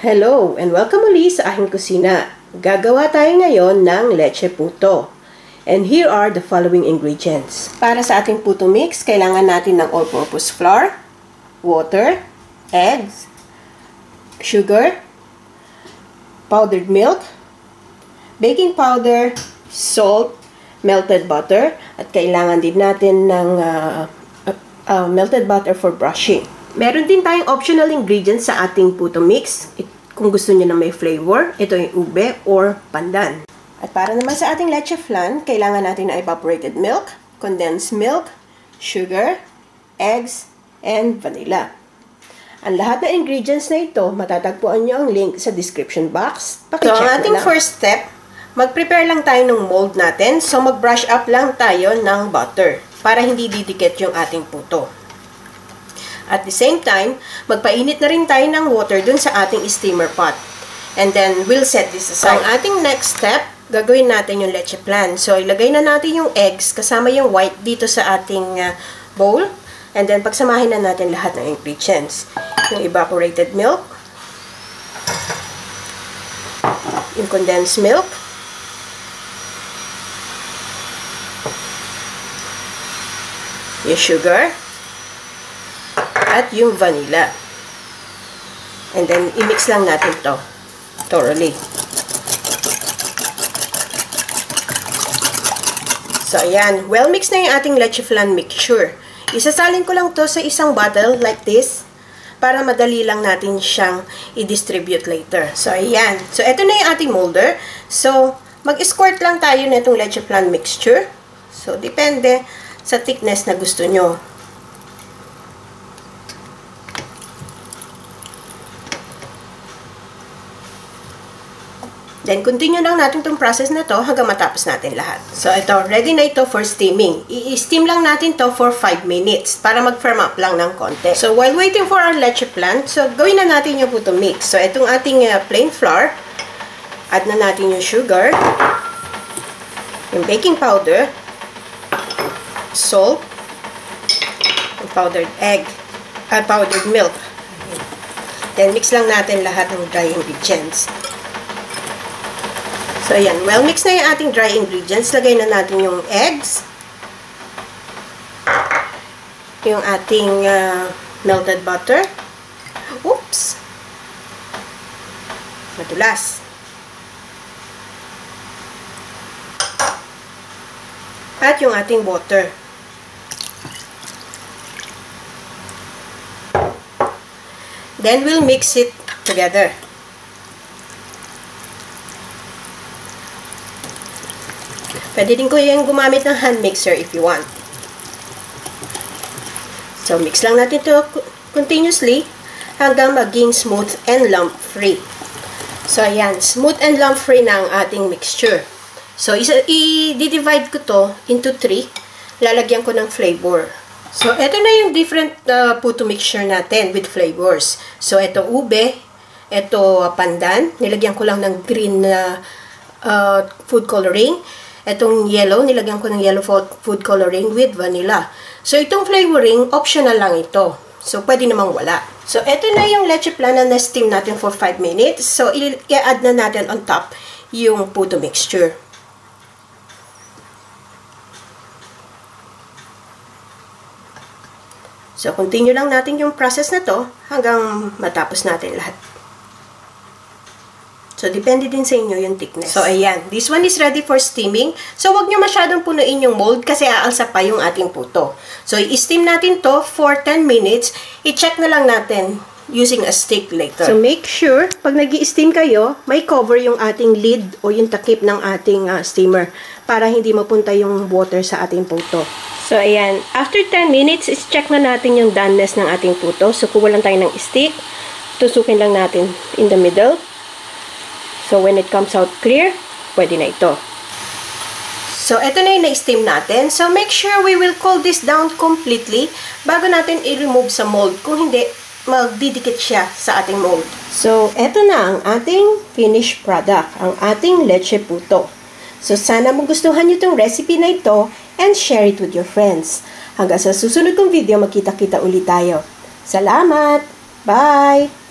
Hello and welcome muli sa aking kusina. Gagawa tayo ngayon ng leche puto. And here are the following ingredients. Para sa ating puto mix, kailangan natin ng all-purpose flour, water, eggs, sugar, powdered milk, baking powder, salt, melted butter, at kailangan din natin ng melted butter for brushing. Meron din tayong optional ingredients sa ating puto mix. Kung gusto niyo na may flavor, ito yung ube or pandan. At para naman sa ating leche flan, kailangan natin ng evaporated milk, condensed milk, sugar, eggs, and vanilla. Ang lahat ng ingredients na ito, matatagpuan niyo ang link sa description box. So, ang ating first step, mag-prepare lang tayo ng mold natin. So, mag-brush up lang tayo ng butter para hindi didikit yung ating puto. At the same time, magpainit na rin tayo ng water dun sa ating steamer pot. And then, we'll set this aside. So, ang ating next step, gagawin natin yung leche flan. So, ilagay na natin yung eggs kasama yung white dito sa ating bowl. And then, pagsamahin na natin lahat ng ingredients. Yung evaporated milk, yung condensed milk, yung sugar, at yung vanilla. And then, i-mix lang natin to thoroughly. So, ayan. Well, mix na yung ating leche flan mixture. Isasalin ko lang to sa isang bottle like this para madali lang natin siyang i-distribute later. So, ayan. So, ito na yung ating molder. So, mag-squirt lang tayo na itong leche flan mixture. So, depende sa thickness na gusto nyo. Then, continue lang natin itong process na to hanggang matapos natin lahat. So, ito, ready na ito for steaming. I-steam lang natin to for 5 minutes para mag-firm up lang ng konti. So, while waiting for our leche flan, so, gawin na natin yung puto mix. So, itong ating plain flour, add na natin yung sugar, yung baking powder, salt, yung powdered egg, powdered milk. Then, mix lang natin lahat ng dry ingredients. So, ayan. Well, mix na yung ating dry ingredients. Lagay na natin yung eggs. Yung ating melted butter. Oops! Madulas. At yung ating water. Then, we'll mix it together. Pwede din ko yung gumamit ng hand mixer if you want. So, mix lang natin ito continuously hanggang maging smooth and lump-free. So, ayan. Smooth and lump-free na ang ating mixture. So, i-divide ko to into 3. Lalagyan ko ng flavor. So, ito na yung different puto mixture natin with flavors. So, ito ube. Ito pandan. Nilagyan ko lang ng green na food coloring. Itong yellow, nilagyan ko ng yellow food coloring with vanilla. So, itong flavoring, optional lang ito. So, pwede namang wala. So, ito na yung leche flan na na-steam natin for 5 minutes. So, i-add na natin on top yung puto mixture. So, continue lang natin yung process na to hanggang matapos natin lahat. So, depende din sa inyo yung thickness. So, ayan. This one is ready for steaming. So, wag nyo masyadong punuin yung mold kasi aalsa pa yung ating puto. So, i-steam natin to for 10 minutes. I-check na lang natin using a stick later. So, make sure, pag nag-i-steam kayo, may cover yung ating lid o yung takip ng ating steamer para hindi mapunta yung water sa ating puto. So, ayan. After 10 minutes, i-check na natin yung doneness ng ating puto. So, kuha lang tayo ng stick. Tusukin lang natin in the middle. So, when it comes out clear, pwede na ito. So, ito na yung na-steam natin. So, make sure we will cool this down completely bago natin i-remove sa mold. Kung hindi, magdidikit siya sa ating mold. So, ito na ang ating finished product, ang ating leche puto. So, sana magustuhan nyo itong recipe na ito and share it with your friends. Hanggang sa susunod kong video, magkita-kita ulit tayo. Salamat! Bye!